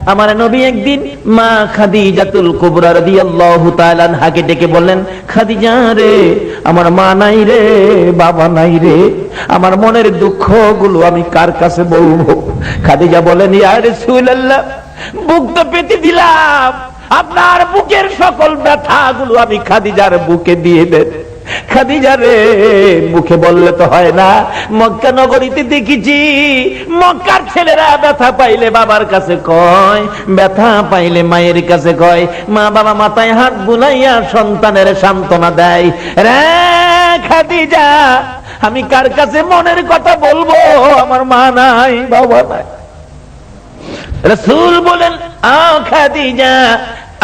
আমার নবী একদিন মা খাদিজাতুল কুবরা রাদিয়াল্লাহু তাআলা আনহাকে ডেকে বললেন, খাদিজা রে, আমার মা নাই রে, বাবা নাই রে, আমার মনের দুঃখগুলো আমি কার কাছে বলবো? খাদিজা বলেন, ইয়া রাসূলুল্লাহ, বুক তো পেতে দিলাম, আপনার বুকের সকল ব্যথাগুলো আমি খাদিজার বুকে দিয়ে দেন। খাদিজা রে, মুখে বললে তো হয় না, মক্কা নগরীতে দেখেছি মক্কার ছেলেরা ব্যথা পাইলে বাবার কাছে কয়, ব্যথা পাইলে মায়ের কাছে কয়, মা বাবা মাথায় হাত বুলাইয়া সন্তানের সান্ত্বনা দেয়। রে খাদিজা, আমি কার কাছে মনের কথা বলবো? আমার মা নাই, বাবা নাই। রাসূল বলেন, আও খাদিজা,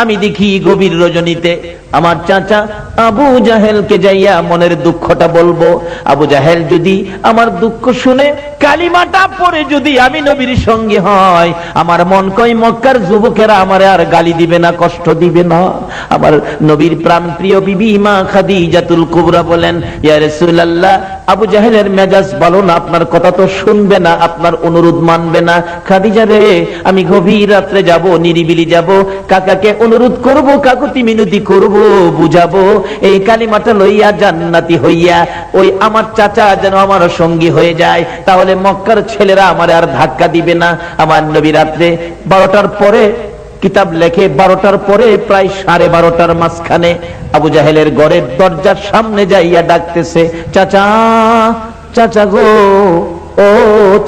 আমি দেখি গভীর রজনীতে আমার চাচা আবু জাহেলকে যাইয়া মনের দুঃখটা বলবো। আবু জাহেল যদি আমার দুঃখ শুনে কালিমাটা পড়ে যদি আমি নবীর সঙ্গে হয়, আমার মন কয় মক্কার যুবকেরা আমারে আর গালি দিবে না, কষ্ট দিবে না। আমার নবীর প্রাণ প্রিয় বিবি মা খাদিজাতুল কুবরা বলেন, ইয়া রাসূলুল্লাহ, আবু জাহেলের মেজাজ ভালো না, আপনার কথা তো শুনবে না, আপনার অনুরোধ মানবে না। খাদিজা রে, আমি গভীর রাত্রে যাব, নিরিবিলি যাব, কাকাকে অনুরোধ করব, কাকুতি মিনতি করব, বুঝাবো, এই কালিমাটা লইয়া জান্নাতি হইয়া ওই আমার চাচা যেন আমার সঙ্গী হয়ে যায়, তাহলে মক্কার ছেলেরা আমার আর ধাক্কা দিবে না। আমার নবী রাত্রে 12টার পরে কিতাব লেখে, 12টার পরে প্রায় 12:30টার মাঝখানে আবু জাহেলের ঘরের দরজার সামনে যাইয়া ডাকতেছে, চাচা, চাচা গো, ও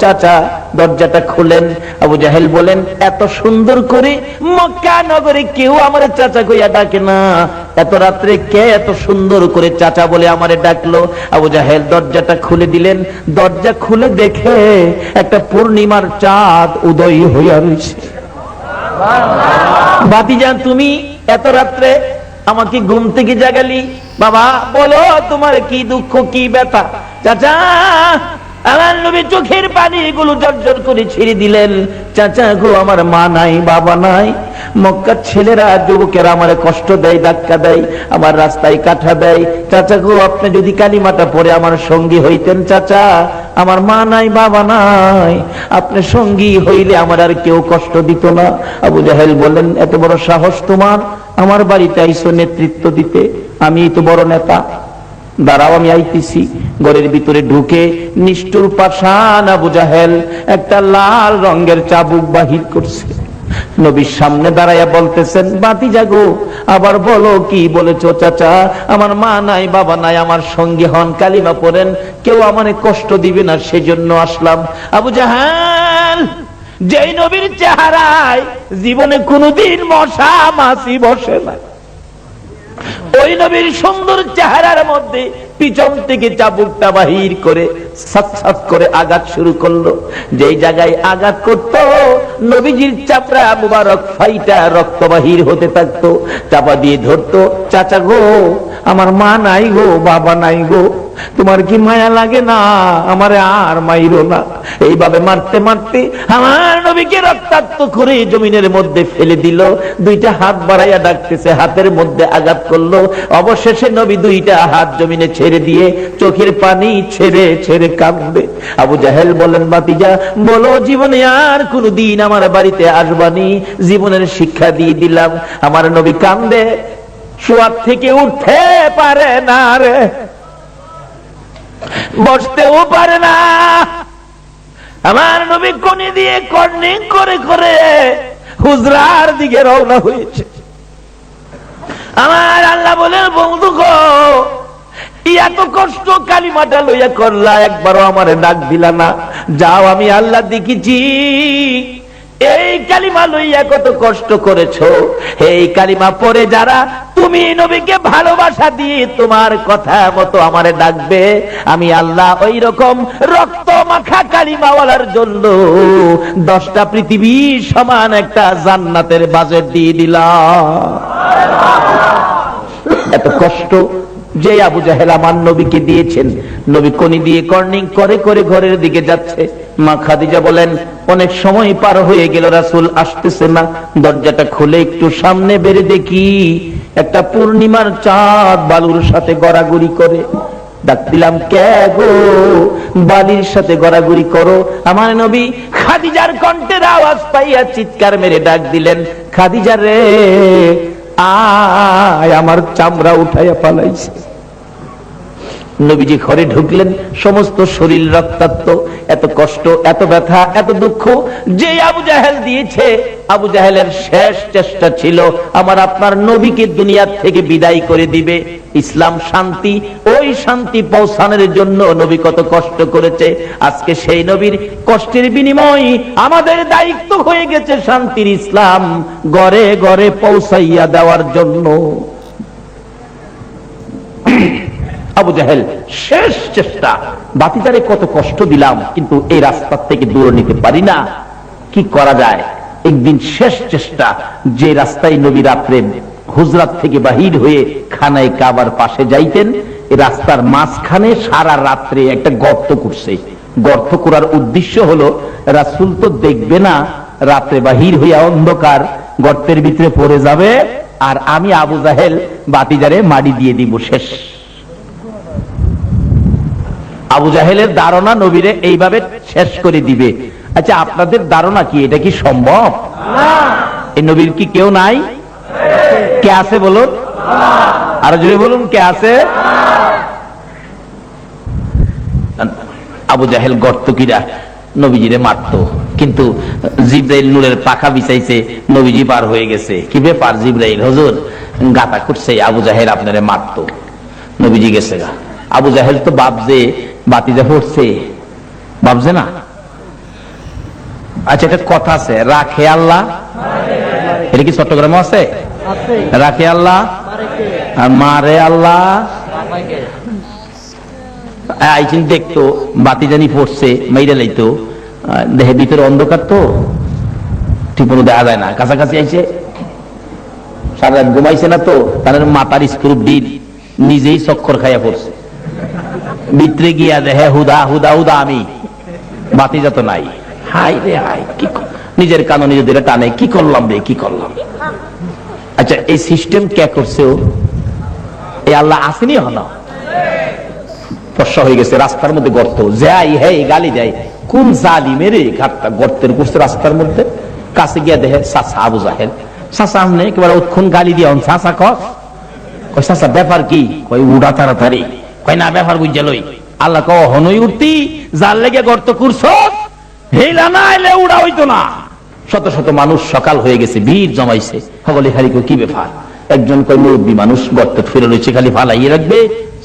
চাচা, দরজাটা খুলেন। আবু জাহেল বলেন, এত সুন্দর করে মক্কা নগরে কেউ আমার চাচা কইয়া ডাকে না, এত রাত্রে কে এত সুন্দর করে চাচা বলে আমারে ডাকলো? আবু জাহেল দরজাটা খুলে দিলেন। দরজা খুলে দেখে একটা পূর্ণিমার চাঁদ উদয় হইয়া রয়েছে। ভাতিজা, তুমি এত রাত্রে আমাকে ঘুম থেকে জাগালি, বাবা বলো তোমার কি দুঃখ, কি ব্যথা? চাচা, আমার নবী চোখের পানিগুলো জর্জর করে ছেড়ে দিলেন। চাচা গো, আমার মা নাই, বাবা নাই, মক্কার ছেলেরা যুবকেরা আমারে কষ্ট দেয়, ধাক্কা দেয়, আমার রাস্তায় কাটা দেয়। চাচা গো, আপনি যদি কালিমাটা পড়ে আমার সঙ্গী হইতেন, চাচা, আমার মা নাই, বাবা নাই, আপনি সঙ্গী হইলে আমার আর কেউ কষ্ট দিত না। আবু জাহেল বলেন, এত বড় সাহস তোমার, আমার বাড়িতে আইসো নেতৃত্ব দিতে, আমি তো বড় নেতা, দাঁড়াও আমি আইতেছি। ঘরের ভিতরে ঢুকে নিষ্ঠুর পাষাণ আবু জাহেল একটা লাল রঙের চাবুক বাহির করছে। নবীর সামনে দাঁড়াইয়া বলতেছেন, ভাতিজা গো, আবার বলো, কি বলেছো? চাচা, আমার মা নাই, বাবা নাই, আমার সঙ্গী হন, কালিমা পড়েন, কেউ আমারে কষ্ট দিবে না, সেজন্য আসলাম। আবু জাহেল, যেই নবীর চেহারায় জীবনে কোনোদিন মশা মাছি বসে না, ওই নবীর সুন্দর চেহারার মধ্যে পিছন থেকে চাবুকটা বাহির করে সাত করে আঘাত শুরু করলো। যেই জায়গায় আঘাত করত, নবীজির চাপড়া মুবারক ফাইটা রক্ত বাহির হতে থাকতো। চাপা দিয়ে ধরতো, চাচা গো, আমার মা নাই গো, বাবা নাই গো, তোমার কি মায়া লাগে না? আমারে আর মাইরো না। এইভাবে মারতে মারতে আমার নবীকে রক্তাক্ত করে জমিনের মধ্যে ফেলে দিল। দুইটা হাত বাড়াইয়া ডাকতেছে, হাতের মধ্যে আঘাত করলো। অবশেষে নবী দুইটা হাত জমিনে ছেড়ে দিয়ে চোখের পানি ছেড়ে ছেড়ে কাঁদবে। আবু জাহেল বলেন, ভাতিজা বলো, জীবনে আর কোনদিন আমার বাড়িতে আসবানি, জীবনের শিক্ষা দিয়ে দিলাম। আমার নবী কান্দে, শোয়ার থেকে উঠতে পারে না রে, বসতেও পারে না। আমার নবী কোনি দিয়ে কর্নিং করে করে হুজরার দিকে রওনা হয়েছে। আমার আল্লাহ বলেন, বন্ধু গো, এত কষ্ট কালিমাটা লইয়া করলা, একবারও আমারে ডাক দিলা না। যাও, আমি আল্লাহ দেখেছি এই কালিমা লইয়া কত কষ্ট করেছো। এই কালিমা পড়ে যারা তুমি নবীকে ভালোবাসা দিয়ে তোমার কথা মতো আমারে ডাকবে, আমি আল্লাহ ওই রকম রক্ত মাখা কালিমাওয়ালার জন্য 10টা পৃথিবী সমান একটা জান্নাতের বাজেট দিয়ে দিলাম। এত কষ্ট যে আবু জাহেল আমার নবীকে দিয়েছেন। নবী কোনি দিয়ে কর্নিং করে করে ঘরের দিকে যাচ্ছে। মা খাদিজা বলেন, অনেক সময় পার হয়ে গেল, রাসূল আসতেছে না। দরজাটা খুলে একটু সামনে বেরিয়ে দেখি একটা পূর্ণিমার চাঁদ বালুর সাথে গড়াগড়ি করে। ডাক দিলাম, কে গো? বালির সাথে গড়াগড়ি করো। আমার নবী খাদিজার কণ্ঠের আওয়াজ পাইয়া চিৎকার মেরে ডাক দিলেন, খাদিজা রে আয়, আমার চামড়া উঠাইয়া পালাইছে। নবীজি ঘরে ঢুকলেন, সমস্ত শরীর রক্তাক্ত, এত কষ্ট, এত ব্যথা, এত দুঃখ যে আবু জাহেল দিয়েছে। আবু জাহেলের শেষ চেষ্টা ছিল আমার আপনার নবীকে দুনিয়া থেকে বিদায় করে দিবে। ইসলাম শান্তি, ওই শান্তি পৌঁছানোর জন্য নবী কত কষ্ট করেছে। আজকে সেই নবীর কষ্টের বিনিময়ে আমাদের দায়িত্ব হয়ে গেছে শান্তির ইসলাম ঘরে ঘরে পৌঁছাইয়া দেওয়ার জন্য। আবু জাহেল শেষ চেষ্টা, বাতিজারে কত কষ্ট দিলাম কিন্তু এই রাস্তা থেকে দূরে নিতে পারি না, কি করা যায়? একদিন শেষ চেষ্টা, যে রাস্তায় নবী রাত্রে হুজরাত থেকে বাহির হয়ে খানায় কাবার পাশে যাইতেন, এই রাস্তার মাঝখানে সারা রাত্রে একটা গর্ত করছে। গর্ত করার উদ্দেশ্য হলো রাসূল তো দেখবে না, রাত্রে বাহির হইয়া অন্ধকার গর্তের ভিতরে পড়ে যাবে, আর আমি আবু জাহেল বাতিজারে মাটি দিয়ে দিব, শেষ। আবু জাহেলের ধারণা নবীরে এইভাবে শেষ করে দিবে। আচ্ছা, আপনাদের ধারণা কি এটা কি সম্ভব? এই নবীর কি কেউ নাই? কে আছে বলুন? আরো জোরে বলুন, কে আছে? আবু জাহেল গর্তকিরা নবীজিরে মারত, কিন্তু জিব্রাইল নূরের পাখা বিছাইছে, নবীজি পার হয়ে গেছে। কি ব্যাপার জিব্রাইল? হুজুর গাতা করছে, আবু জাহেল আপনারে মারত, নবীজি গেছে গা। আবু জাহেল তো বাপজে বাতিজা পড়ছে, বাপজে না। আচ্ছা, একটা কথা আছে, রাখে আল্লাহ, এটা কি চট্টগ্রামে আছে? রাখে আল্লাহ আর মারে আল্লাহ। আইছিন দেখতো বাতিজানি পড়ছে, মাইরা লাইতো, দেহের ভিতরে অন্ধকার তো ঠিক মতো দেখা যায় না, কাছাকাছি আইছে, সারা রাত ঘুমাইছে না তো, তাদের মাথার স্ক্রু ডিল নিজেই চক্কর খাইয়া পড়ছে। ভিতরে গিয়া দেহে হুদা হুদা হুদা, আমি বাতিজা তো নাই। হাই রে হাই, কি নিজের কানো নিজে দিলে টানে, কি করলাম রে, কি করলাম। আচ্ছা, এই সিস্টেম কে করছে? এই আল্লাহ আসেনি, হলো ফর্সা হয়ে গেছে, রাস্তার মধ্যে গর্ত, যাই হে গালি দেয়, কোন জালিমের ঘাটটা গর্তের করছে রাস্তার মধ্যে। কাছে গিয়া দেখে চাচা আবু জাহেল, চাচা আমনে একেবারে উৎক্ষণ গালি দিয়া, চাচা কয় চাচা ব্যাপার কি? কয় উড়া তাড়াতাড়ি। কয় না, ব্যাপার বুঝে লই। আল্লাহ কয় হনই উঠতি, যার লেগে গর্ত করছ, হেলা না এলে উড়া হইতো না। শত শত মানুষ সকাল হয়ে গেছে, ভিড় জমাইছে, সকলে খালি কি ব্যাপার? একজন কয় মুরব্বী মানুষ গর্ত ফিরে রয়েছে, খালি ফালাইয়ে রাখবে,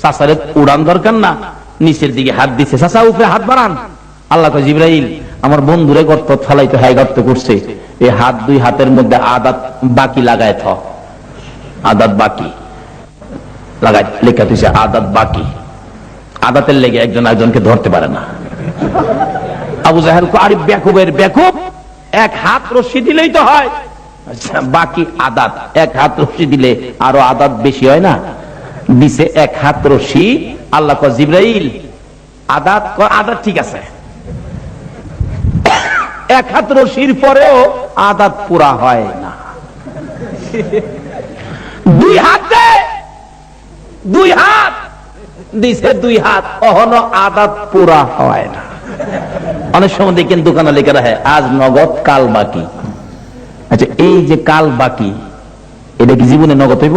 চাচারে উড়ান দরকার না। নিচের দিকে হাত দিচ্ছে, চাচা উপরে হাত বাড়ান। আল্লাহ কয় জিবরাইল, আমার বন্ধুরে গর্ত ফালাইতে হাই গর্ত করছে, এই হাত দুই হাতের মধ্যে আদাত বাকি লাগায় থ, আদাত বাকি লাগায় লেখা দিছে, আদাত বাকি। আদাতের লেগে একজন একজনকে ধরতে পারে না। আবু জাহেল কো, আরে বেকুবের বেকুব, এক হাত রশি দিলেই তো হয়। আচ্ছা, বাকি আদাত, এক হাত রশি দিলে আরো আদাত বেশি হয় না? দিছে এক হাত রশি। আল্লাহ কয় জিবরাইল, আদাত আদাত ঠিক আছে, এক হাত রশির পরেও আদাত পুরা হয় না। দুই হাতে, দুই হাত দিছে, দুই হাত, অহনো আদাত পুরা হয় না। অনেক সময় দেখেন দোকানে লেখা রাখে আজ নগদ কাল বাকি। আচ্ছা, এই যে কাল বাকি, এটা কি জীবনে নগদ হইব?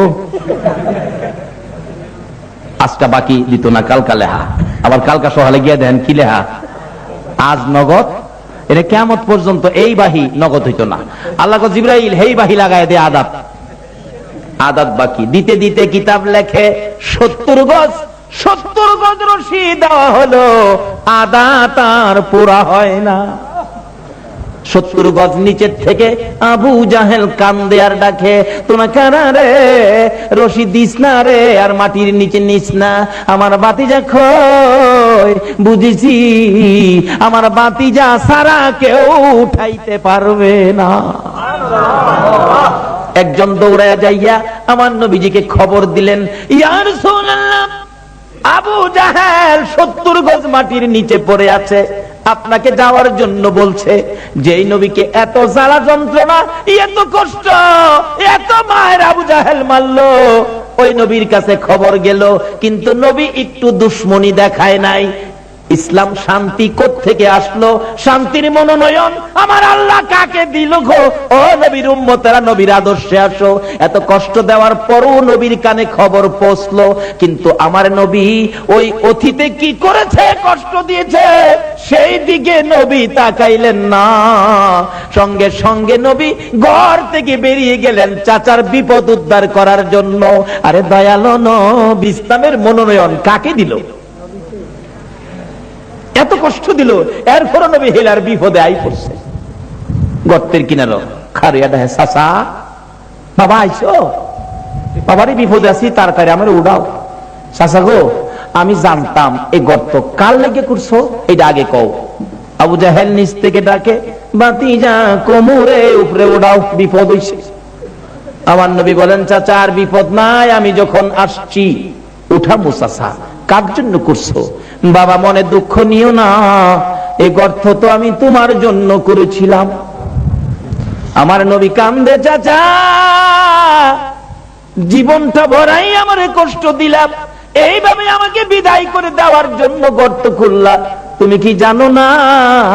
আজটা বাকি দিত না, কালকা লেহা, আবার কালকা সকালে গিয়ে দেন কি লেহা, আজ নগদ। এটা কিয়ামত পর্যন্ত এই বাহি নগদ হইতো না। আল্লাহ কয় জিবরাইল, হেই বাহি লাগায় দে আদাত, আদাত বাকি। দিতে দিতে কিতাব লেখে 70 গজ, 70 গজ রশি দেওয়া হলো, আদাত আর পুরা হয় না। 70 গজ নিচের থেকে আবু জাহেল কান্দে আর ডাকে, তোমরা কারা রে, রশি দিস না রে, আর মাটির নিচে নিস না, আমার বাতিজা কই, বুঝেছি আমার বাতিজা সারা কেউ উঠাইতে পারবে না। একজন দৌড়ায় যাইয়া আমার নবীজিকে খবর দিলেন, ইয়া রাসূলুল্লাহ, আবু জাহেল 70 গজ মাটির নিচে পড়ে আছে, আপনাকে যাওয়ার জন্য বলছে। যেই নবীকে এত জ্বালা যন্ত্রণা, এত কষ্ট, এত মায়ের আবু জাহেল মারলো, ওই নবীর কাছে খবর গেল, কিন্তু নবী একটু দুশ্মনী দেখায় নাই। ইসলাম শান্তি কোত্থেকে আসলো? শান্তির মনোনয়ন আমার আল্লাহ কাকে দিল গো? ও নবীর উম্মতেরা, নবীর আদর্শে আসো। এত কষ্ট দেওয়ার পরও নবীর কানে খবর পৌঁছলো, কিন্তু আমার নবী ওই অতীতে কি করেছে, কষ্ট দিয়েছে, সেই দিকে নবী তাকাইলেন না। সঙ্গে সঙ্গে নবী ঘর থেকে বেরিয়ে গেলেন চাচার বিপদ উদ্ধার করার জন্য। আরে দয়ালো নবী ইসলামের মনোনয়ন কাকে দিল? এত কষ্ট দিল, এরপর নবী হেলার বিপদে আই পড়ছে। গর্তের কিনার খারিয়া দেয়, চাচা বাবা আইছো, বাবারই বিপদে আছি, তাড়াতাড়ি আমার উড়াও। চাচা গো, আমি জানতাম এই গর্ত কার লেগে করছো, এটা আগে কও। আবু জাহেল নিচ থেকে ডাকে, বাতিজা কোমরে উপরে উড়াও, বিপদ হইছে। আমার নবী বলেন, চাচা আর বিপদ নাই, আমি যখন আসছি উঠাবো। চাচা কার জন্য করছো? বাবা মনে দুঃখ নিও না, এই গর্ত তো আমি তোমার জন্য করেছিলাম। আমার নবী কান্দে, চাচা জীবনটা ভরাই আমারে কষ্ট দিলাম, এইভাবে আমাকে বিদায় করে দেওয়ার জন্য গর্ত খুললাম। তুমি কি জানো না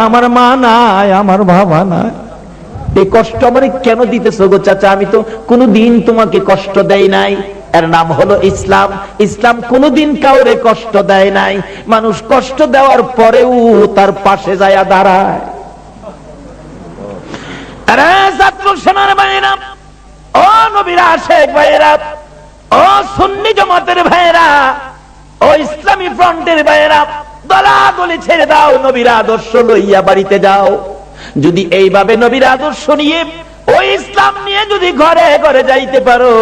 আমার মা নাই, আমার বাবা নাই, এই কষ্ট আমারে কেন দিতেছো গো চাচা? আমি তো কোনোদিন তোমাকে কষ্ট দেই নাই। এর নাম হলো ইসলাম। ইসলাম কোনোদিন কাউরে কষ্ট দেয় নাই। মানুষ কষ্ট দেওয়ার পরেও তার পাশে যায় দাঁড়ায়। আরে ছাত্র সেনার ভাইয়েরা, ও নবীর আশেক ভাইয়েরা, ও সুন্নি জামাতের ভাইয়েরা, ও ইসলামী ফ্রন্টের ভাইয়েরা, দলাদলি ছেড়ে দাও, নবীর আদর্শ লইয়া বাড়িতে যাও। যদি এইভাবে নবীর আদর্শ নিয়ে, ওই ইসলাম নিয়ে যদি ঘরে ঘরে যাইতে পারো,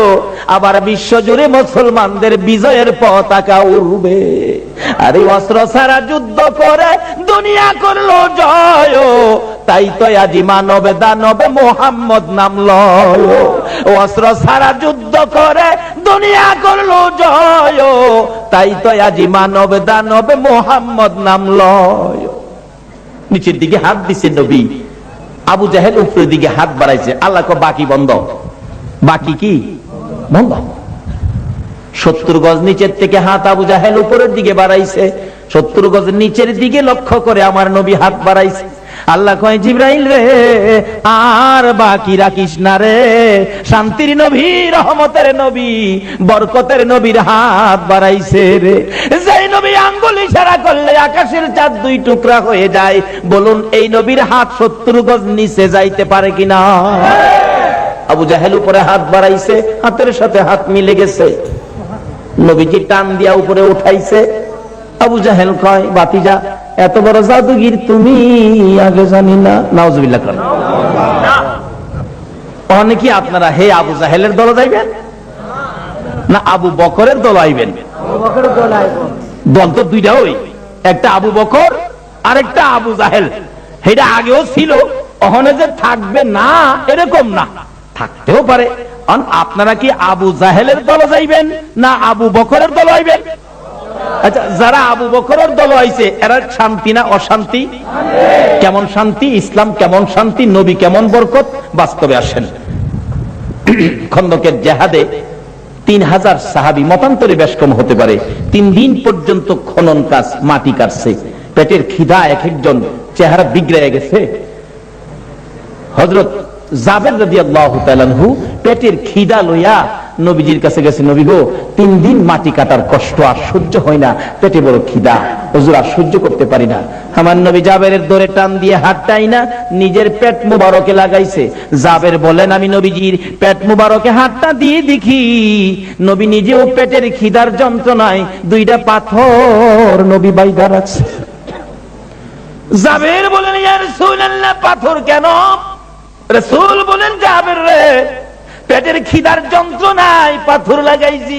আবার বিশ্ব জুড়ে মুসলমানদের বিজয়ের পতাকা উড়বে। আর এই অস্ত্র ছাড়া যুদ্ধ করে দুনিয়া করলো জয়, তাই তো আজি মানবে দানবে মোহাম্মদ নাম লয়। অস্ত্র ছাড়া যুদ্ধ করে দুনিয়া করলো জয়, তাই তো আজি মানবে দানবে মোহাম্মদ নাম লয়। নিচের দিকে হাত দিছে নবী, আবু জাহেল উপরের দিকে হাত বাড়াইছে। আল্লাহ কো বাকি বন্ধ, বাকি কি বন্ধ। 70 গজ নিচের থেকে হাত আবু জাহেল উপরের দিকে বাড়াইছে। 70 গজ নিচের দিকে লক্ষ্য করে আমার নবী হাত বাড়াইছে। আল্লাহ কয়, জিবরাইল রে আর বাকি রাখিস না রে, শান্তির নবী, রহমতের নবী, বরকতের নবীর হাত বাড়াইছে রে। যেই নবী আঙ্গুল ইশারা করলে আকাশের চাঁদ 2 টুকরা হয়ে যায়। বলুন এই নবীর হাত 70 গজ নিচে যাইতে পারে কিনা? আবু জাহেল উপরে হাত বাড়াইছে, হাতের সাথে হাত মিলে গেছে। নবীজি টান দিয়া উপরে উঠাইছে। আবু জাহেল কয়, বাতিজা এত বড় জাদুগির তুমি, আগে জানি না। নাউজুবিল্লাহ করেন। অনেকে আপনারা হে আবু জাহেলের দল যাইবেন না আবু বকরের দল আইবেন? দল তো দুইটা, ওই একটা আবু বকর আর একটা আবু জাহেল। এটা আগেও ছিল, ওখানে যে থাকবে না এরকম না, থাকতেও পারে। আপনারা কি আবু জাহেলের দল যাইবেন না আবু বকরের দল আইবেন? আচ্ছা, যারা আবু বকরের দল আইছে এরা শান্তি না অশান্তি? কেমন শান্তি? ইসলাম কেমন শান্তি? নবী কেমন বরকত? বাস্তবে আসেন। খন্দকের জেহাদে 3000 সাহাবী, মতান্তরে বেশ কম হতে পারে, 3 দিন পর্যন্ত খনন কাজ, মাটি কাটছে। পেটের খিদা, এক একজন চেহারা বিগড়ে গেছে। হযরত জাবের রাদিয়াল্লাহু তাআলা আনহু পেটের খিদা লইয়া নবীজির কাছে গেছে, নবী গো 3 দিন মাটি কাটার কষ্ট আর সহ্য হয় না, পেটে বড় খিদা, হুজুর আর সহ্য করতে পারি না। আমার নবী জাবেরের দরে টান দিয়ে হাতটাই না নিজের পেট মুবারকে লাগাইছে। জাবের বলেন, আমি নবীজির পেট মুবারকে হাতটা দিয়ে দেখি নবী নিজেও পেটের খিদার যন্ত্রণায় 2টা পাথর নবী বাইদা রাখছে। জাবের বলেন, ইয়া রাসূলুল্লাহ পাথর কেন? রাসূল বলেন, জাবের রে পেটের খিদার যন্ত্রণায় পাথর লাগাইছি।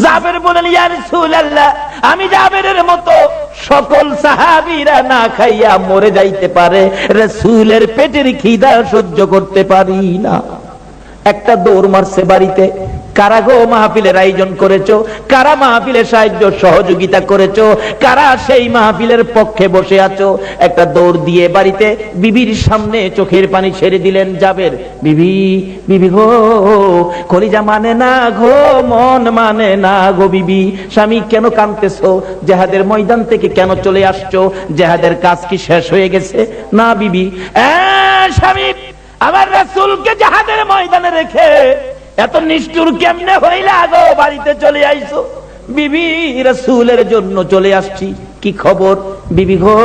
জাবের বলেন, ইয়া রাসূলুল্লাহ আমি জাবেরের মতো সকল সাহাবীরা না খাইয়া মরে যাইতে পারে, রাসূলের পেটের খিদা সহ্য করতে পারি না। একটা দৌড় মারছে বাড়িতে। কারা গো মাহফিলের আয়োজন করেছো, কারা মাহফিলের সাহায্য সহযোগিতা করেছো, কারা সেই মাহফিলের পক্ষে বসে আছো? একটা দৌড় দিয়ে বাড়িতে বিবির সামনে চোখের পানি ছেড়ে দিলেন জাবের। বিবি, বিবি গো, কলিজা মানে না গো, মন মানে না গো বিবি। স্বামী কেন কাঁদতেছো? জিহাদের ময়দান থেকে কেন চলে আসছো? জিহাদের কাজ কি শেষ হয়ে গেছে? না বিবি। স্বামী, আমার রাসূলকে জিহাদের ময়দানে রেখে এত নিষ্ঠুর কেমনে হইলা গো, বাড়িতে চলে আইছো? বিবি, রাসূলের জন্য চলে আসছি। কি খবর? বিবি গো,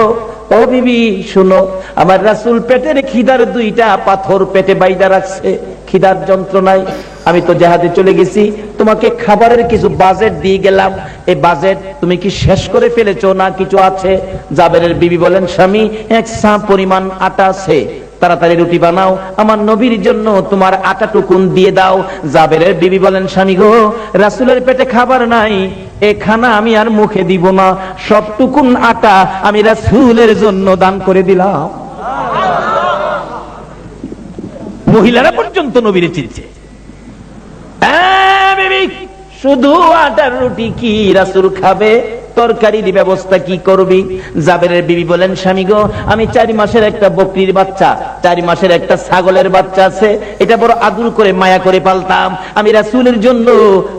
ও বিবি শুনো, আমার রাসূল পেটের খিদার দুইটা পাথর পেটে বাইদা রাখছে, খিদার যন্ত্রণায়। আমি তো জিহাদে চলে গেছি, তোমাকে খাবারের কিছু বাজেট দিয়ে গেলাম, এই বাজেট তুমি কি শেষ করে ফেলেছো না কিছু আছে? জাবেরের বিবি বলেন, স্বামী, এক সা পরিমাণ আটা আছে, তাড়াতাড়ি রুটি বানাও, আমার নবীর জন্য তোমার আটা টুকুন দিয়ে দাও। জাবেরের বিবি বলেন, স্বামী গো, রাসূলের পেটে খাবার নাই, এ খানা আমি আর মুখে দিব না, সবটুকুন আটা আমি রাসূলের জন্য দান করে দিলাম। মহিলারা পর্যন্ত নবীরে চিনছে। বিবি, শুধু আটার রুটি কি রাসূল খাবে? তরকারির ব্যবস্থা কি করবি? জাবেরের বিবি বলেন, স্বামী গো, আমি 4 মাসের একটা বকরির বাচ্চা, 4 মাসের একটা ছাগলের বাচ্চা আছে, এটা বড় আদর করে মায়া করে পালতাম, আমি রাসূলের জন্য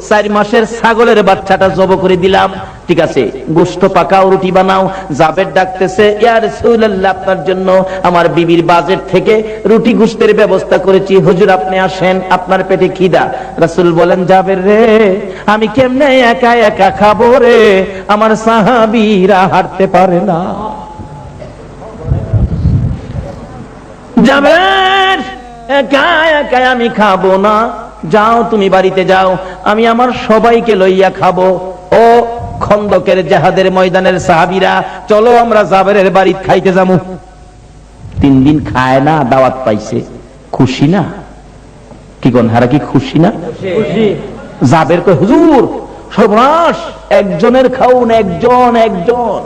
4 মাসের ছাগলের বাচ্চাটা জব করে দিলাম। ঠিক আছে, গোশত পাকাও, রুটি বানাও। জাবের ডাকতেছে, ইয়া রাসূলুল্লাহ, আপনার জন্য আমার বিবির বাজেট থেকে রুটি গোশতের ব্যবস্থা করেছি, হুজুর আপনি আসেন, আপনার পেটে খিদা। রাসূল বলেন, জাবের রে, আমি কেমনে একা একা খাবো রে, আমার সাহাবীরা হাঁটতে পারে না। জাবের, একা একা আমি খাবো না, যাও তুমি বাড়িতে যাও, আমি আমার সবাইকে লইয়া খাবো। ও খন্দকের জিহাদের ময়দানের সাহাবীরা, চলো আমরা জাবেরের বাড়িতে খাইতে যাবো। 3 দিন খায় না, দাওয়াত পাইছে, খুশি না? কি কোন হারা, কি খুশি না? জাবের কই, হুজুর সর্বনাশ, একজনের খাউন, একজন একজন।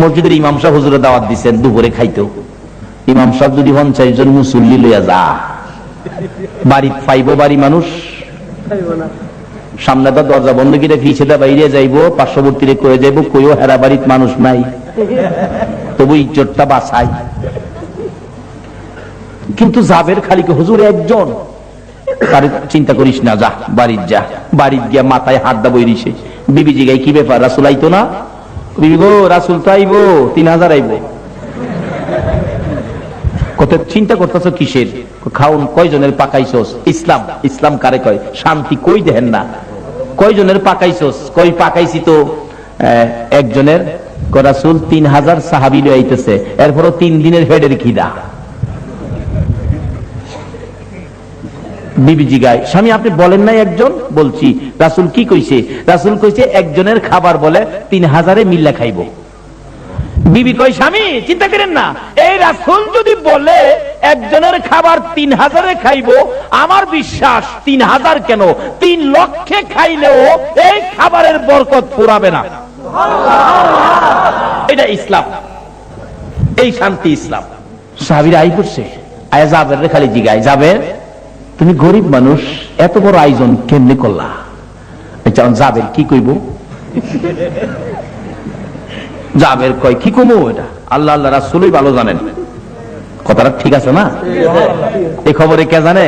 মসজিদের ইমাম সাহেব হুজুরের দাওয়াত দিচ্ছেন দুপুরে খাইতেও। ইমাম সাহেব যদি 50 জন মুসল্লি লইয়া যা, বাড়ি পাইব বাড়ি মানুষ? সামনে তো দরজা বন্ধ করে পিছেটা বাইরে যাইব, পার্শ্ববর্তীরে কয়ে যাইব, কইও হেরা বাড়ির মানুষ নাই, তবু ইজ্জতটা বাঁচাই। কিন্তু জাবের খালি হুজুর একজন, তার চিন্তা করিস না, যা বাড়ির যা। বাড়ির গিয়া মাথায় হাত দা বইরিছে। বিবি জিগাই, কি ব্যাপার, রাসূল আইতো না? বিবি গো, রাসূল তো আইব, 3000 আইব। কত চিন্তা করতেছ কিসের? খাউন কয়জনের পাকাইছস? ইসলাম, ইসলাম কারে কয়? শান্তি কই দেখেন না? কয়জনের পাকাইছস? কই পাকাইছি তো একজনের। রাসূল 3000 সাহাবী লই আইতেছে, এরপরও 3 দিনের হেডের খিদা। বিবি জিগায়, স্বামী আপনি বলেন নাই একজন? বলছি। রাসূল কি কইছে? রাসূল কইছে একজনের খাবার বলে 3000 মিল্লা খাইব। বিবি কই, স্বামী চিন্তা করেন না, এই রাসূল যদি বলে একজনের খাবার 3000 খাইব, আমার বিশ্বাস 3000 কেন 3 লক্ষে খাইলেও এই খাবারের বরকত ফুরাবে না। এটা ইসলাম, এই শান্তি ইসলাম। সাহাবীরা আই করছে, আয়া জাবের খালি জিগায়, জাবের তুমি গরিব মানুষ, এত বড় আয়োজন কেমনে করলা? জাবের কি কইব? জাবের কয়, কি কমো, এটা আল্লাহ আল্লাহ রাসূলই ভালো জানেন। কথাটা ঠিক আছে না? এই খবরে কে জানে?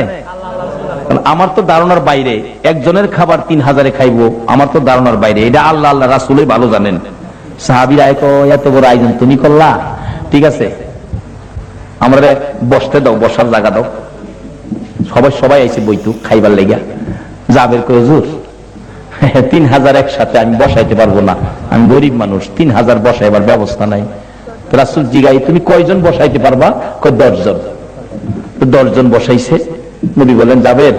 আমার তো ধারণার বাইরে, একজনের খাবার 3000 খাইবো, আমার তো ধারণার বাইরে, এটা আল্লাহ আল্লাহ রাসূলই ভালো জানেন। সাহাবীরা এত বড় আয়োজন তুমি করলা, ঠিক আছে, আমরা বসতে দাও, বসার জায়গা দাও। সবাই আইছে বইতু খাইবার লেগা। জাবের কয়, হুজুর 3000 একসাথে আমি বসাইতে পারবো না, আমি গরিব মানুষ, 3000 বসাইবার ব্যবস্থা নাই। রাসূল জিগাই, তুমি কয়জন বসাইতে পারবা? কয় 10 জন। 10 জন বসাইছে। নবী বলেন, জাবের